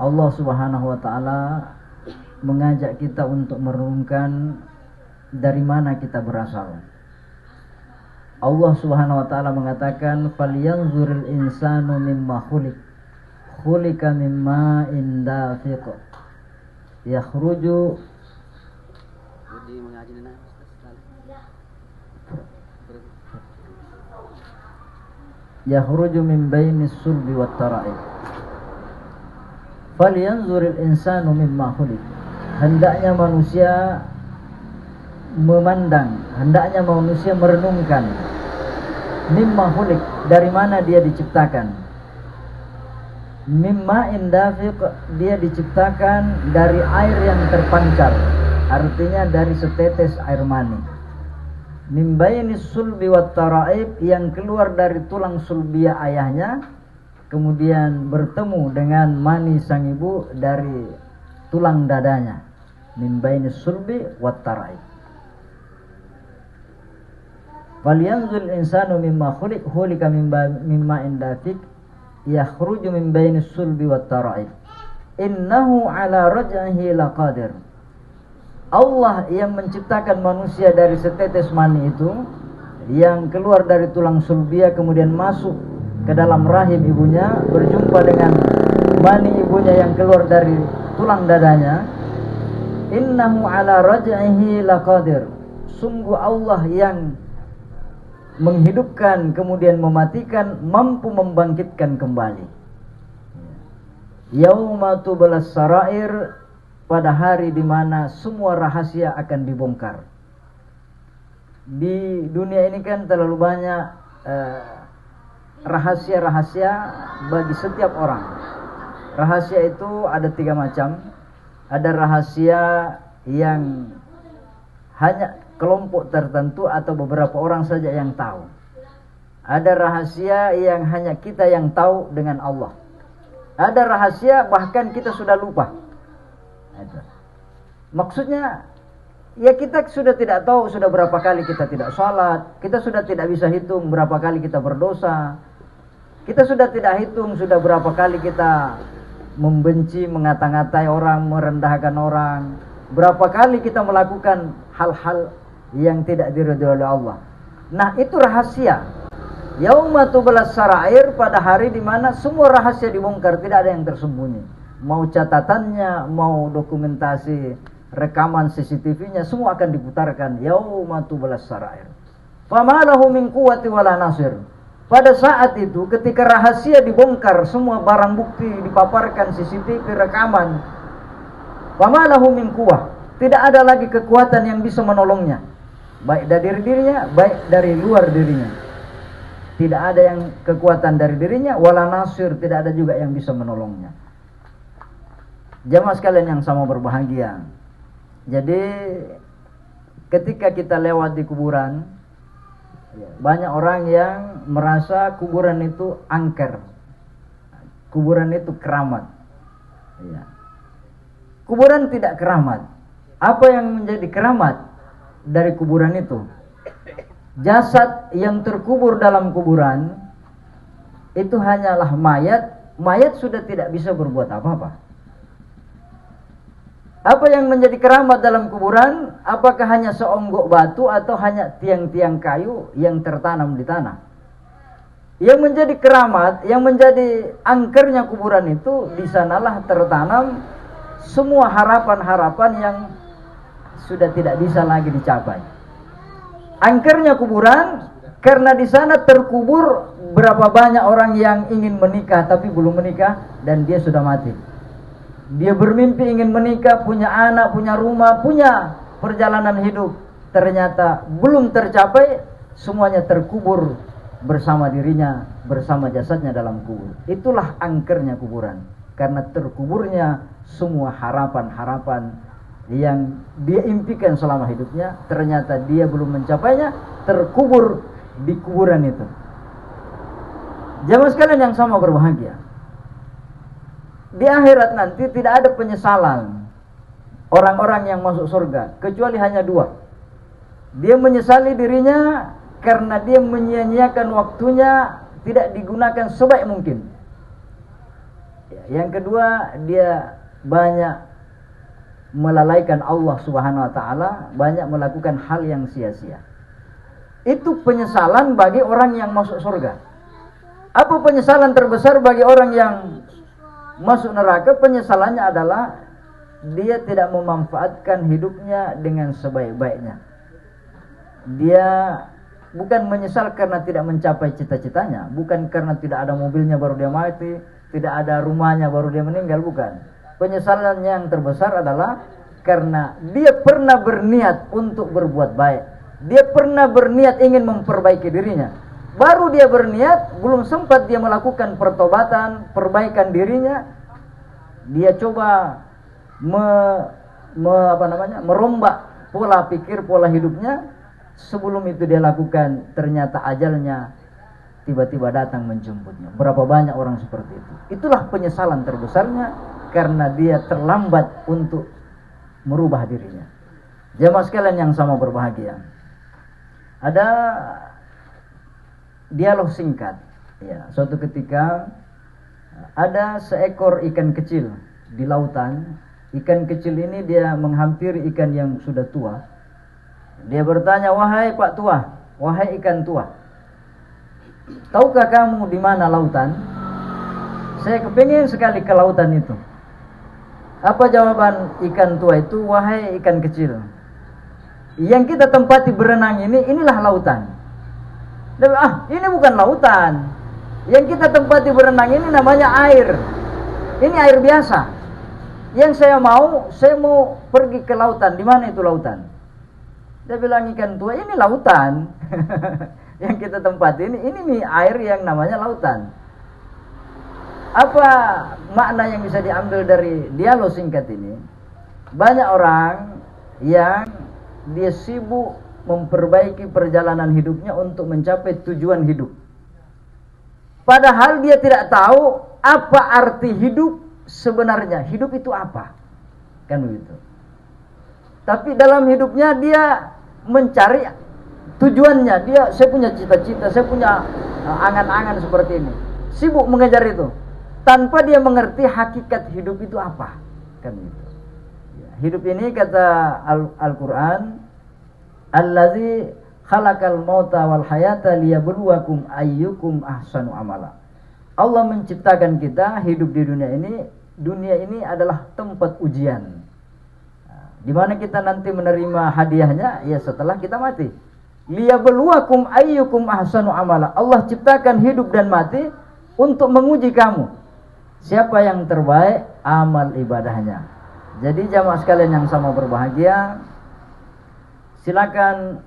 Allah Subhanahu wa taala mengajak kita untuk merenungkan dari mana kita berasal. Allah Subhanahu wa taala mengatakan falyanzuril insanu mimma khuliqa mimma indafiq yakhruju min bainis sulbi wat tara'ib. Falyanzuril insanu mimma khuliq. Hendaknya manusia memandang, hendaknya manusia merenungkan mimma khuliq, dari mana dia diciptakan. Mimma indafiq, dia diciptakan dari air yang terpancar, artinya dari setetes air mani. Min bainis sulbi wat tara'ib, yang keluar dari tulang sulbiyah ayahnya, kemudian bertemu dengan mani sang ibu dari tulang dadanya. Min bainis sulbi wat tara'ib. Falyanzul insanu mimma khuliqa mimma indafiq yakhruju min bainis sulbi wat tara'ib. Innahu ala raj'ihi laqadir. Allah yang menciptakan manusia dari setetes mani itu, yang keluar dari tulang sulbiyah kemudian masuk ke dalam rahim ibunya, berjumpa dengan mani ibunya yang keluar dari tulang dadanya. Innahu ala raj'ihi laqadir. Sungguh Allah yang menghidupkan kemudian mematikan, mampu membangkitkan kembali. Yauma tublas sarair, pada hari di mana semua rahasia akan dibongkar. Di dunia ini kan terlalu banyak rahasia-rahasia bagi setiap orang. Rahasia itu ada 3 macam. Ada rahasia yang hanya kelompok tertentu atau beberapa orang saja yang tahu. Ada rahasia yang hanya kita yang tahu dengan Allah. Ada rahasia bahkan kita sudah lupa. Maksudnya, ya kita sudah tidak tahu sudah berapa kali kita tidak sholat, kita sudah tidak bisa hitung berapa kali kita berdosa, kita sudah tidak hitung sudah berapa kali kita membenci, mengata-ngatai orang, merendahkan orang, berapa kali kita melakukan hal-hal yang tidak diridhoi oleh Allah. Nah, itu rahasia. Yauma tublas sarair, pada hari di mana semua rahasia dibongkar, tidak ada yang tersembunyi. Mau catatannya, mau dokumentasi rekaman CCTV-nya, semua akan diputarkan. Yauma tublas sarair. Fama lahu min quwwati wala nasir. Pada saat itu ketika rahasia dibongkar, semua barang bukti dipaparkan, CCTV, rekaman, fama lahu min quwwah, tidak ada lagi kekuatan yang bisa menolongnya, baik dari dirinya, baik dari luar dirinya. Tidak ada yang kekuatan dari dirinya, wala nasir, tidak ada juga yang bisa menolongnya. Jamaah sekalian yang sama berbahagia. Jadi ketika kita lewat di kuburan, banyak orang yang merasa kuburan itu angker, kuburan itu keramat. Kuburan tidak keramat. Apa yang menjadi keramat dari kuburan itu? Jasad yang terkubur dalam kuburan itu hanyalah mayat. Mayat sudah tidak bisa berbuat apa-apa. Apa yang menjadi keramat dalam kuburan? Apakah hanya seonggok batu atau hanya tiang-tiang kayu yang tertanam di tanah? Yang menjadi keramat, yang menjadi angkernya kuburan itu, di sanalah tertanam semua harapan-harapan yang sudah tidak bisa lagi dicapai. Angkernya kuburan karena di sana terkubur berapa banyak orang yang ingin menikah tapi belum menikah dan dia sudah mati. Dia bermimpi ingin menikah, punya anak, punya rumah, punya perjalanan hidup, ternyata belum tercapai, semuanya terkubur bersama dirinya, bersama jasadnya dalam kubur. Itulah angkernya kuburan, karena terkuburnya semua harapan-harapan yang dia impikan selama hidupnya, ternyata dia belum mencapainya, terkubur di kuburan itu. Jamaah sekalian yang sama berbahagia, di akhirat nanti tidak ada penyesalan orang-orang yang masuk surga, kecuali hanya 2. Dia menyesali dirinya karena dia menyia-nyiakan waktunya, tidak digunakan sebaik mungkin. Yang kedua, dia banyak melalaikan Allah Subhanahu wa taala, banyak melakukan hal yang sia-sia. Itu penyesalan bagi orang yang masuk surga. Apa penyesalan terbesar bagi orang yang masuk neraka? Penyesalannya adalah dia tidak memanfaatkan hidupnya dengan sebaik-baiknya. Dia bukan menyesal karena tidak mencapai cita-citanya, bukan karena tidak ada mobilnya baru dia mati, tidak ada rumahnya baru dia meninggal, bukan. Penyesalan yang terbesar adalah karena dia pernah berniat untuk berbuat baik. Dia pernah berniat ingin memperbaiki dirinya. Baru dia berniat, belum sempat dia melakukan pertobatan, perbaikan dirinya, dia coba merombak pola pikir, pola hidupnya. Sebelum itu dia lakukan, ternyata ajalnya tiba-tiba datang menjemputnya. Berapa banyak orang seperti itu. Itulah penyesalan terbesarnya, karena dia terlambat untuk merubah dirinya. Jemaah sekalian yang sama berbahagia, ada dialog singkat. Ya, suatu ketika ada seekor ikan kecil di lautan. Ikan kecil ini dia menghampiri ikan yang sudah tua. Dia bertanya, "Wahai Pak Tua, wahai ikan tua, tahukah kamu di mana lautan? Saya kepingin sekali ke lautan itu." Apa jawaban ikan tua itu? "Wahai ikan kecil, yang kita tempati berenang inilah lautan." Dia bilang, ini bukan lautan. Yang kita tempati berenang ini namanya air. Ini air biasa. Yang saya mau pergi ke lautan. Di mana itu lautan? Dia bilang, ikan tua, ini lautan. Yang kita tempati ini air yang namanya lautan. Apa makna yang bisa diambil dari dialog singkat ini? Banyak orang yang dia sibuk memperbaiki perjalanan hidupnya untuk mencapai tujuan hidup. Padahal dia tidak tahu apa arti hidup sebenarnya. Hidup itu apa? Kan begitu. Tapi dalam hidupnya dia mencari tujuannya. Saya punya cita-cita, saya punya angan-angan seperti ini. Sibuk mengejar itu, tanpa dia mengerti hakikat hidup itu apa. Kan begitu. Hidup ini kata Al-Quran, "Allazi khalaqal mauta wal hayata liyabluwakum ayyukum ahsanu amala." Allah menciptakan kita hidup di dunia ini. Dunia ini adalah tempat ujian. Di mana kita nanti menerima hadiahnya? Ya setelah kita mati. Liyabluwakum ayyukum ahsanu amala. Allah ciptakan hidup dan mati untuk menguji kamu. Siapa yang terbaik amal ibadahnya. Jadi jamaah sekalian yang sama berbahagia, silakan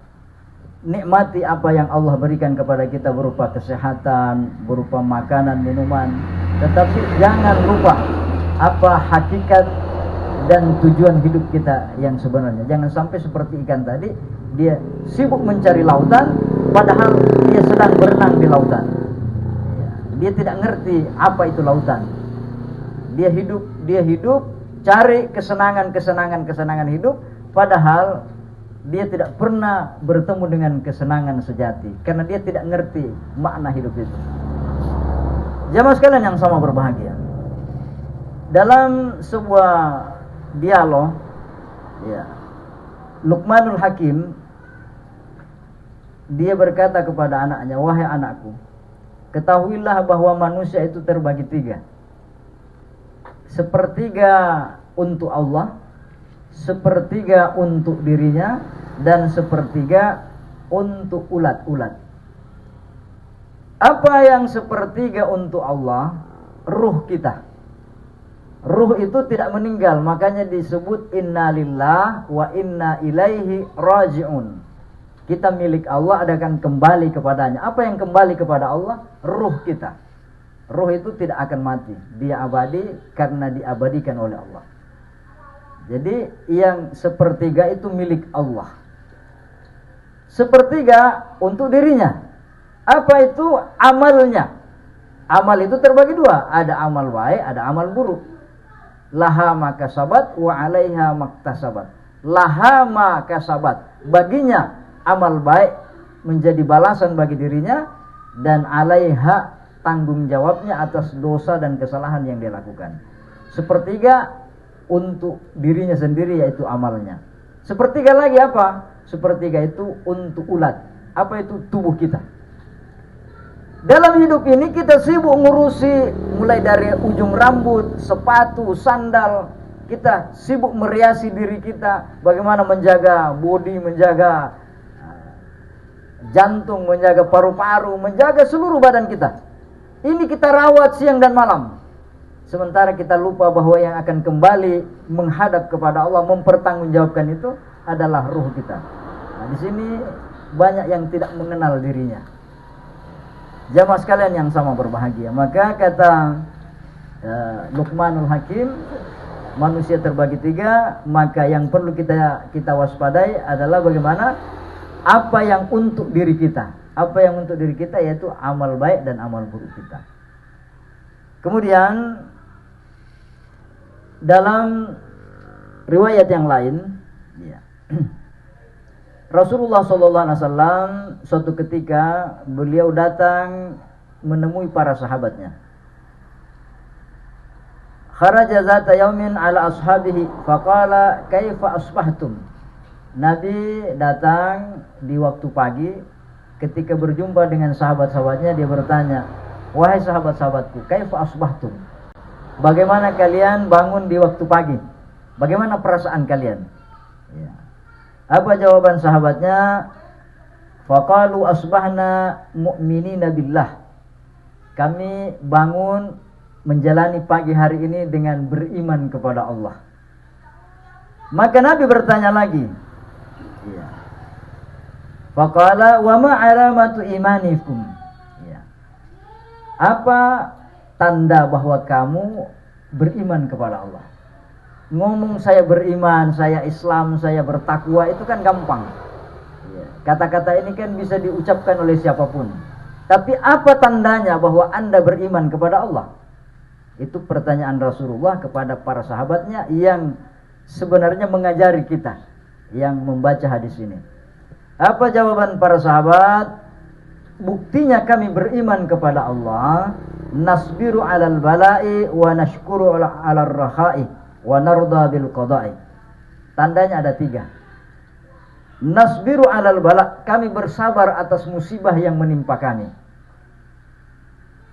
nikmati apa yang Allah berikan kepada kita berupa kesehatan, berupa makanan, minuman. Tetapi jangan lupa apa hakikat dan tujuan hidup kita yang sebenarnya. Jangan sampai seperti ikan tadi, dia sibuk mencari lautan, padahal dia sedang berenang di lautan. Dia tidak ngerti apa itu lautan. Dia hidup cari kesenangan hidup, padahal dia tidak pernah bertemu dengan kesenangan sejati, karena dia tidak ngerti makna hidup itu. Jamaah sekalian yang sama berbahagia, dalam sebuah dialog, Luqmanul Hakim dia berkata kepada anaknya, "Wahai anakku, ketahuilah bahwa manusia itu terbagi 3. Sepertiga untuk Allah, sepertiga untuk dirinya, dan sepertiga untuk ulat-ulat." Apa yang sepertiga untuk Allah? Ruh kita. Ruh itu tidak meninggal, makanya disebut inna lillah wa inna ilaihi raji'un. Kita milik Allah, akan kembali kepadanya. Apa yang kembali kepada Allah? Ruh kita. Ruh itu tidak akan mati, dia abadi karena diabadikan oleh Allah. Jadi yang sepertiga itu milik Allah, sepertiga untuk dirinya. Apa itu? Amalnya. Amal itu terbagi 2, ada amal baik, ada amal buruk. Laha ma kasabat wa 'alaiha maktasabat. Laha ma kasabat, baginya amal baik menjadi balasan bagi dirinya, dan 'alaiha tanggung jawabnya atas dosa dan kesalahan yang dia lakukan. Sepertiga untuk dirinya sendiri, yaitu amalnya. Sepertiga lagi apa? Sepertiga itu untuk ulat. Apa itu? Tubuh kita. Dalam hidup ini kita sibuk ngurusi mulai dari ujung rambut, sepatu, sandal. Kita sibuk meriasi diri kita, bagaimana menjaga bodi, menjaga jantung, menjaga paru-paru, menjaga seluruh badan kita. Ini kita rawat siang dan malam. Sementara kita lupa bahwa yang akan kembali menghadap kepada Allah, mempertanggungjawabkan itu adalah ruh kita. Nah, di sini banyak yang tidak mengenal dirinya. Jamaah sekalian yang sama berbahagia. Maka kata Luqmanul Hakim, manusia terbagi tiga. Maka yang perlu kita waspadai adalah bagaimana apa yang untuk diri kita. Apa yang untuk diri kita, yaitu amal baik dan amal buruk kita. Kemudian dalam riwayat yang lain, ya, Rasulullah SAW suatu ketika beliau datang menemui para sahabatnya. Kharaja zata yaumin ala ashabihi faqala kaifa asbahtum. Nabi datang di waktu pagi, ketika berjumpa dengan sahabat-sahabatnya dia bertanya, "Wahai sahabat-sahabatku, kaifa asbahtum? Bagaimana kalian bangun di waktu pagi? Bagaimana perasaan kalian?" Ya. Apa jawaban sahabatnya? Faqalu asbahna mu'minina billah. Kami bangun menjalani pagi hari ini dengan beriman kepada Allah. Maka Nabi bertanya lagi. Ya. Faqala wa ma alamatu imanikum? Ya. Apa tanda bahwa kamu beriman kepada Allah? Ngomong saya beriman, saya Islam, saya bertakwa itu kan gampang. Kata-kata ini kan bisa diucapkan oleh siapapun. Tapi apa tandanya bahwa Anda beriman kepada Allah? Itu pertanyaan Rasulullah kepada para sahabatnya yang sebenarnya mengajari kita yang membaca hadis ini. Apa jawaban para sahabat? Buktinya kami beriman kepada Allah, nasbiru 'alal bala'i wa nashkuru 'alal rakha'i wa narda bil qada'i. Tandanya ada 3. Nasbiru 'alal bala', kami bersabar atas musibah yang menimpa kami.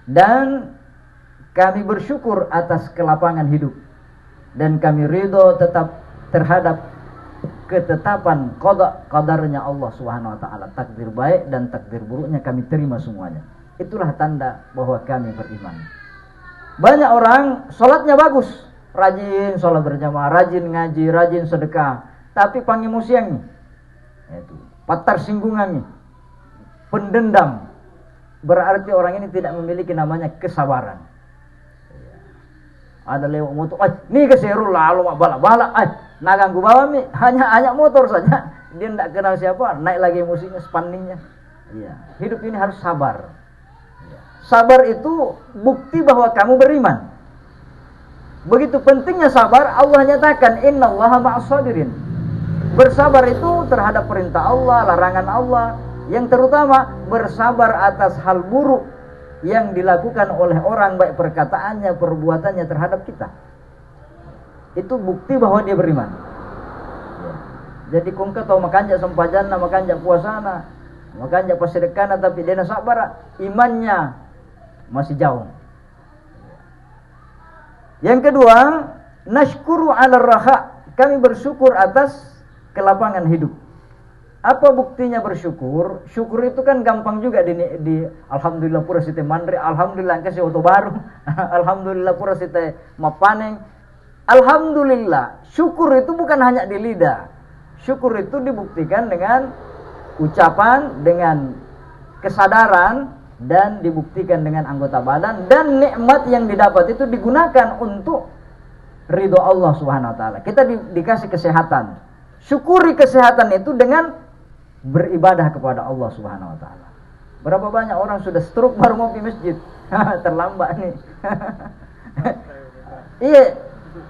Dan kami bersyukur atas kelapangan hidup. Dan kami ridho tetap terhadap ketetapan qada, qadarnya Allah Subhanahu wa taala. Takdir baik dan takdir buruknya kami terima semuanya. Itulah tanda bahwa kami beriman. Banyak orang salatnya bagus, rajin salat berjamaah, rajin ngaji, rajin sedekah, tapi pangi musiang nih. Itu patar singgungan nih. Pendendam. Berarti orang ini tidak memiliki namanya kesabaran. Ada lewat motor, nih keseru lalu balak-balak, naganggu bawa mi, hanya motor saja, dia tidak kenal siapa, naik lagi musiknya, spanningnya. Iya, hidup ini harus sabar. Sabar itu bukti bahwa kamu beriman. Begitu pentingnya sabar, Allah nyatakan innallaha ma'as sabirin. Bersabar itu terhadap perintah Allah, larangan Allah, yang terutama bersabar atas hal buruk yang dilakukan oleh orang, baik perkataannya, perbuatannya terhadap kita. Itu bukti bahwa dia beriman. Jadi kungka tahu makanja sampajana, makanja puasana, makanja pasedekana, tapi dia sabar, imannya masih jauh. Yang kedua, nashkuru 'alal raha, kami bersyukur atas kelapangan hidup. Apa buktinya bersyukur? Syukur itu kan gampang juga di alhamdulillah pura site mandri, alhamdulillah kasih auto baru, alhamdulillah pura site mapaneng. Alhamdulillah, syukur itu bukan hanya di lidah. Syukur itu dibuktikan dengan ucapan, dengan kesadaran, dan dibuktikan dengan anggota badan, dan nikmat yang didapat itu digunakan untuk ridho Allah Subhanahu wa taala. Kita dikasih kesehatan. Syukuri kesehatan itu dengan beribadah kepada Allah Subhanahu wa taala. Berapa banyak orang sudah stroke baru mau pergi masjid. Terlambat nih. Iya,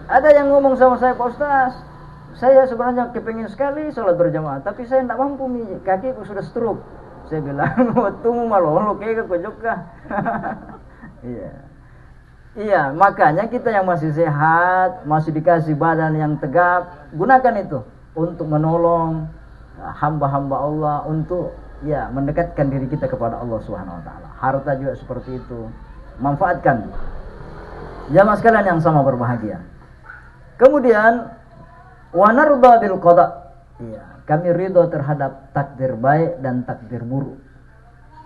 ada yang ngomong sama saya, Pak Ustaz, saya sebenarnya kepengin sekali sholat berjamaah, tapi saya tidak mampu nih, kakiku sudah stroke. Saya bilang, "Tunggu malu, lo kayak kok juga." Iya. Iya, makanya kita yang masih sehat, masih dikasih badan yang tegap, gunakan itu untuk menolong hamba-hamba Allah, untuk ya mendekatkan diri kita kepada Allah Subhanahu wa taala. Harta juga seperti itu. Manfaatkan. Jamaah sekalian yang sama berbahagia. Kemudian wa narda bil qada. Iya, kami ridho terhadap takdir baik dan takdir buruk.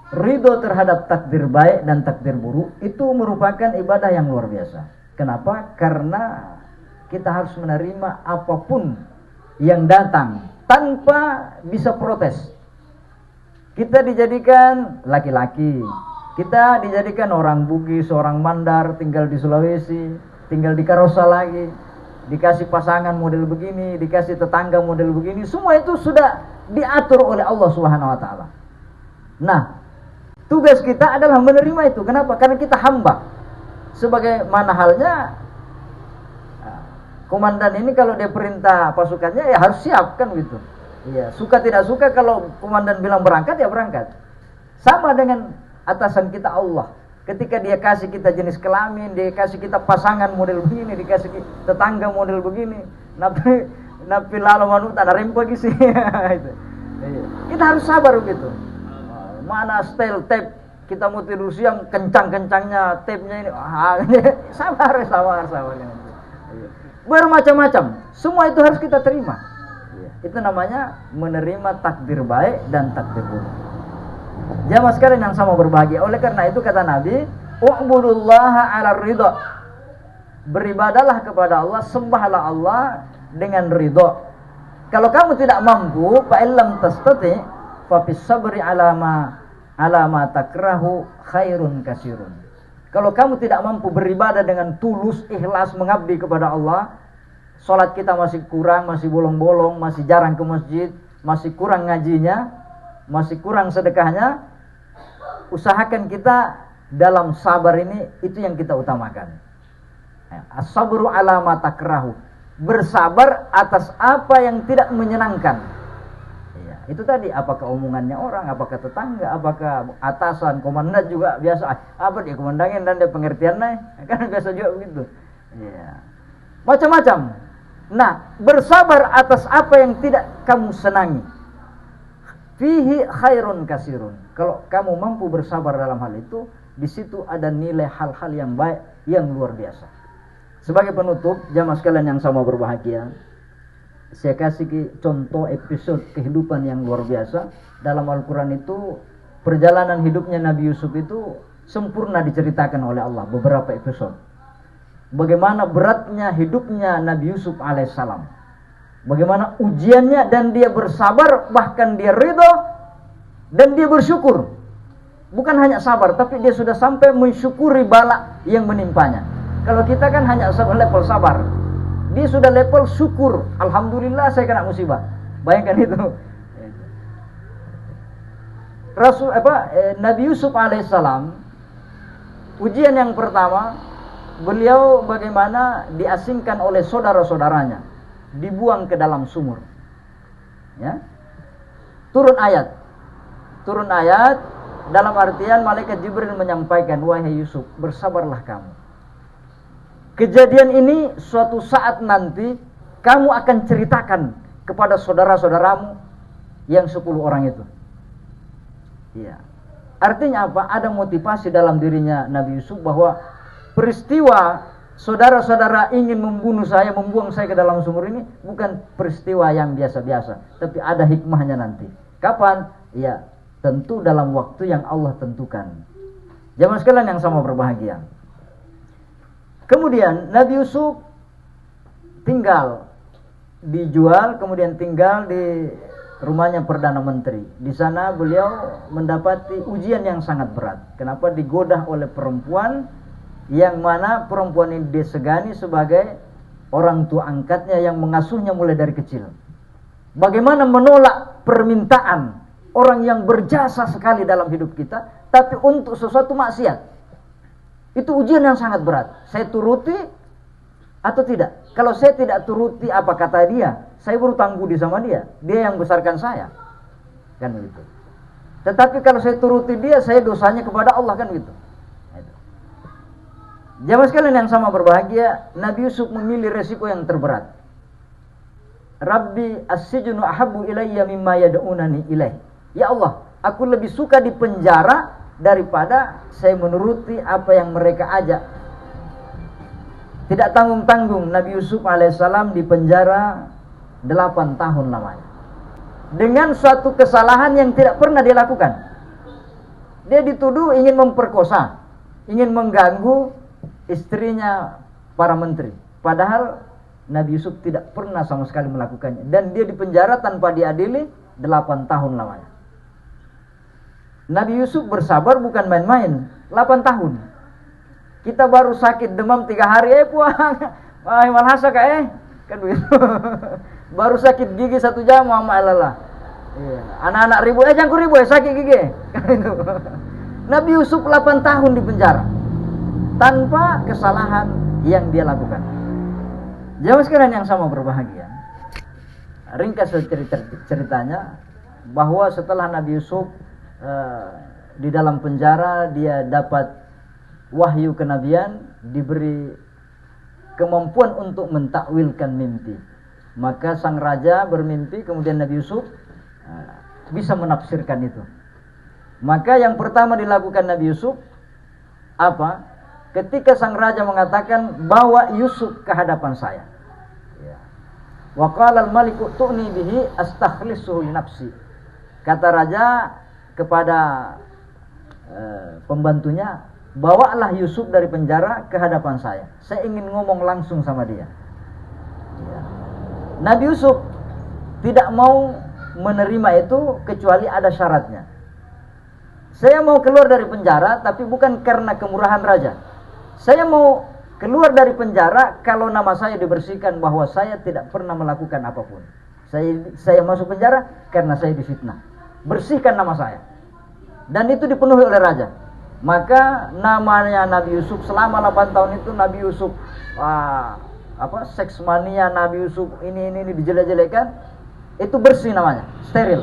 Ridho terhadap takdir baik dan takdir buruk itu merupakan ibadah yang luar biasa. Kenapa? Karena kita harus menerima apapun yang datang tanpa bisa protes. Kita dijadikan laki-laki, kita dijadikan orang Bugis, orang Mandar, tinggal di Sulawesi, tinggal di Karosa lagi, dikasih pasangan model begini, dikasih tetangga model begini, semua itu sudah diatur oleh Allah Subhanahu wa taala. Nah, tugas kita adalah menerima itu. Kenapa? Karena kita hamba. Sebagaimana halnya komandan ini kalau dia perintah pasukannya ya harus siap kan gitu. Iya, suka tidak suka kalau komandan bilang berangkat ya berangkat. Sama dengan atasan kita Allah. Ketika dia kasih kita jenis kelamin, dia kasih kita pasangan model begini, dikasih tetangga model begini, napi lalu manut ada rempo gitu sih. Kita harus sabar begitu. Mana style tape kita mau tidur siang kencang-kencangnya tape-nya ini, sabar. Bermacam-macam, semua itu harus kita terima. Itu namanya menerima takdir baik dan takdir buruk. Jamaah sekalian yang sama berbahagia. Oleh karena itu kata Nabi, u'budullaha 'ala ridha. Beribadalah kepada Allah, sembahlah Allah dengan ridha. Kalau kamu tidak mampu, fa illam tastati fa fis sabri 'ala ma takrahu khairun kasirun. Kalau kamu tidak mampu beribadah dengan tulus, ikhlas mengabdi kepada Allah, salat kita masih kurang, masih bolong-bolong, masih jarang ke masjid, masih kurang ngajinya, masih kurang sedekahnya, usahakan kita dalam sabar ini, itu yang kita utamakan. As-sabru 'ala ma takrahu. Bersabar atas apa yang tidak menyenangkan. Ya, itu tadi, apakah omongannya orang, apakah tetangga, apakah atasan, komandan juga biasa. Apa dia komandangin dan dia pengertiannya, kan biasa juga begitu. Ya. Macam-macam. Nah, bersabar atas apa yang tidak kamu senangi. Fihi khairun kasirun. Kalau kamu mampu bersabar dalam hal itu, di situ ada nilai hal-hal yang baik yang luar biasa. Sebagai penutup, jamaah sekalian yang sama berbahagia, saya kasih contoh episode kehidupan yang luar biasa. Dalam Al-Quran itu, perjalanan hidupnya Nabi Yusuf itu sempurna diceritakan oleh Allah, beberapa episode. Bagaimana beratnya hidupnya Nabi Yusuf alaihissalam, bagaimana ujiannya, dan dia bersabar, bahkan dia ridho dan dia bersyukur. Bukan hanya sabar, tapi dia sudah sampai mensyukuri bala yang menimpanya. Kalau kita kan hanya level sabar, dia sudah level syukur. Alhamdulillah saya kena musibah. Bayangkan itu. Nabi Yusuf alaihissalam, ujian yang pertama, beliau bagaimana diasingkan oleh saudara-saudaranya, dibuang ke dalam sumur. Ya. Turun ayat dalam artian malaikat Jibril menyampaikan, wahai Yusuf, bersabarlah kamu. Kejadian ini suatu saat nanti kamu akan ceritakan kepada saudara-saudaramu yang 10 orang itu. Iya. Artinya apa? Ada motivasi dalam dirinya Nabi Yusuf bahwa peristiwa saudara-saudara ingin membunuh saya, membuang saya ke dalam sumur ini bukan peristiwa yang biasa-biasa, tapi ada hikmahnya nanti. Kapan? Ya, tentu dalam waktu yang Allah tentukan. Jamaah sekalian yang sama berbahagia. Kemudian Nabi Yusuf tinggal, dijual, kemudian tinggal di rumahnya Perdana Menteri. Di sana beliau mendapati ujian yang sangat berat. Kenapa? Digoda oleh perempuan, yang mana perempuan ini disegani sebagai orang tua angkatnya yang mengasuhnya mulai dari kecil. Bagaimana menolak permintaan orang yang berjasa sekali dalam hidup kita, tapi untuk sesuatu maksiat. Itu ujian yang sangat berat. Saya turuti atau tidak? Kalau saya tidak turuti apa kata dia, saya berhutang budi sama dia. Dia yang besarkan saya. Kan begitu. Tetapi kalau saya turuti dia, saya dosanya kepada Allah, kan begitu. Jamaah sekalian yang sama berbahagia, Nabi Yusuf memilih resiko yang terberat. Rabbi as-sijnu ahabbu ilayya mimma yad'unani ilaih. Ya Allah, aku lebih suka di penjara daripada saya menuruti apa yang mereka ajak. Tidak tanggung-tanggung Nabi Yusuf alaihissalam di penjara 8 tahun lamanya. Dengan suatu kesalahan yang tidak pernah dia lakukan. Dia dituduh ingin memperkosa, ingin mengganggu istrinya para menteri. Padahal Nabi Yusuf tidak pernah sama sekali melakukannya. Dan dia dipenjara tanpa diadili 8 tahun lamanya. Nabi Yusuf bersabar bukan main-main. 8 tahun. Kita baru sakit demam 3 hari. Puang. Malhasa kan begitu. Baru sakit gigi 1 jam. Ma'alalah. Iya. Anak-anak ribu. Jangan ribu sakit gigi. Nabi Yusuf 8 tahun di penjara. Tanpa kesalahan yang dia lakukan. Jamaah sekalian yang sama berbahagia. Ringkas ceritanya bahwa setelah Nabi Yusuf di dalam penjara, dia dapat wahyu kenabian, diberi kemampuan untuk mentakwilkan mimpi. Maka sang raja bermimpi, kemudian Nabi Yusuf bisa menafsirkan itu. Maka yang pertama dilakukan Nabi Yusuf apa? Ketika sang raja mengatakan, bawa Yusuf ke hadapan saya. Wa qala al-maliku tu'ni bihi astakhlisuhu li nafsi. Kata raja kepada pembantunya, bawalah Yusuf dari penjara ke hadapan saya. Saya ingin ngomong langsung sama dia. Nabi Yusuf tidak mau menerima itu kecuali ada syaratnya. Saya mau keluar dari penjara, tapi bukan karena kemurahan raja. Saya mau keluar dari penjara kalau nama saya dibersihkan bahwa saya tidak pernah melakukan apapun. Saya masuk penjara karena saya difitnah. Bersihkan nama saya. Dan itu dipenuhi oleh raja. Maka namanya Nabi Yusuf selama 8 tahun itu Nabi Yusuf seksmania, Nabi Yusuf ini dijelek-jelekan, itu bersih namanya, steril.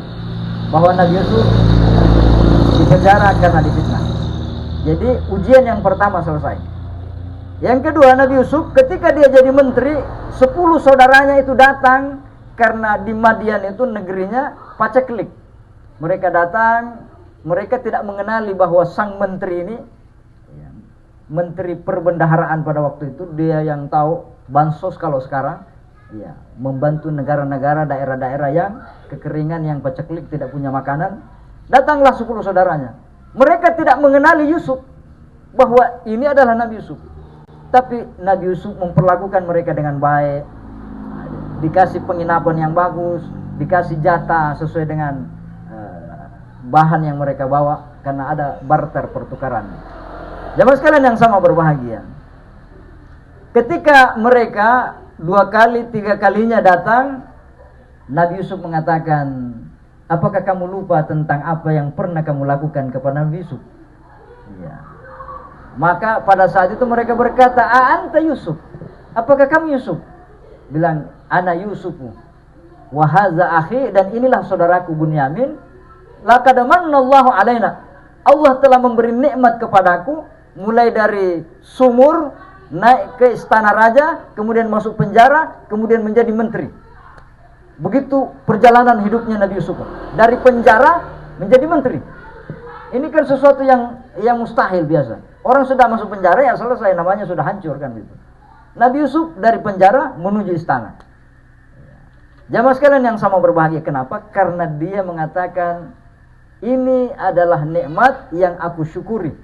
Bahwa Nabi Yusuf di penjara karena difitnah. Jadi ujian yang pertama selesai. Yang kedua, Nabi Yusuf ketika dia jadi menteri, 10 saudaranya itu datang karena di Madian itu negerinya paceklik. Mereka datang, mereka tidak mengenali bahwa sang menteri ini, menteri perbendaharaan pada waktu itu, dia yang tahu bansos kalau sekarang, membantu negara-negara, daerah-daerah yang kekeringan, yang paceklik, tidak punya makanan. Datanglah 10 saudaranya. Mereka tidak mengenali Yusuf bahwa ini adalah Nabi Yusuf. Tapi Nabi Yusuf memperlakukan mereka dengan baik, dikasih penginapan yang bagus, dikasih jatah sesuai dengan bahan yang mereka bawa, karena ada barter pertukaran. Jamaah sekalian yang sama berbahagia. Ketika mereka 2 kali, 3 kalinya datang, Nabi Yusuf mengatakan, apakah kamu lupa tentang apa yang pernah kamu lakukan kepada Nabi Yusuf? Maka pada saat itu mereka berkata, anta Yusuf? Apakah kamu Yusuf? Bilang, ana Yusufu wa hadza akhi, dan inilah saudaraku Bunyamin. Laqad manallahu alaina. Allah telah memberi nikmat kepadaku, mulai dari sumur, naik ke istana raja, kemudian masuk penjara, kemudian menjadi menteri. Begitu perjalanan hidupnya Nabi Yusuf, dari penjara menjadi menteri. Ini kan sesuatu yang mustahil biasa. Orang sudah masuk penjara, ya selesai, namanya sudah hancur kan gitu. Nabi Yusuf dari penjara menuju istana. Jamaah sekalian yang sama berbahagia. Kenapa? Karena dia mengatakan, ini adalah nikmat yang aku syukuri.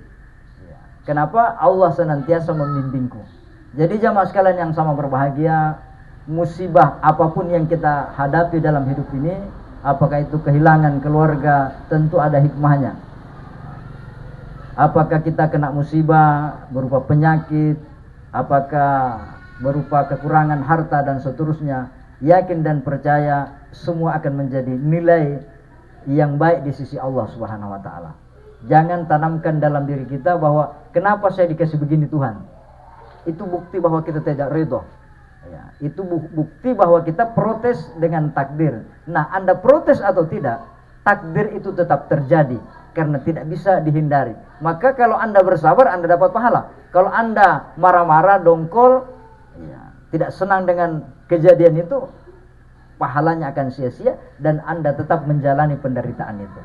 Kenapa? Allah senantiasa membimbingku. Jadi jamaah sekalian yang sama berbahagia, musibah apapun yang kita hadapi dalam hidup ini, apakah itu kehilangan keluarga, tentu ada hikmahnya. Apakah kita kena musibah berupa penyakit, apakah berupa kekurangan harta dan seterusnya, yakin dan percaya semua akan menjadi nilai yang baik di sisi Allah Subhanahu wa taala. Jangan tanamkan dalam diri kita bahwa kenapa saya dikasih begini Tuhan. Itu bukti bahwa kita tidak ridho. Itu bukti bahwa kita protes dengan takdir. Nah, Anda protes atau tidak, takdir itu tetap terjadi karena tidak bisa dihindari. Maka kalau Anda bersabar, Anda dapat pahala. Kalau Anda marah-marah, dongkol, ya, tidak senang dengan kejadian itu, pahalanya akan sia-sia dan Anda tetap menjalani penderitaan itu.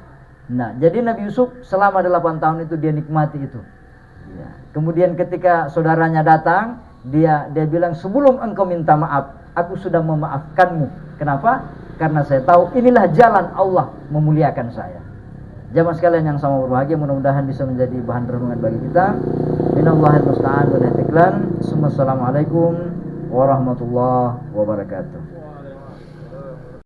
Nah, jadi Nabi Yusuf selama 8 tahun itu dia nikmati itu. Ya. Kemudian ketika saudaranya datang, dia bilang, sebelum engkau minta maaf, aku sudah memaafkanmu. Kenapa? Karena saya tahu inilah jalan Allah memuliakan saya. Jamaah sekalian yang sama berbahagia, mudah-mudahan bisa menjadi bahan renungan bagi kita. Minallahil musta'an wa la tiqlan. Assalamualaikum warahmatullahi wabarakatuh.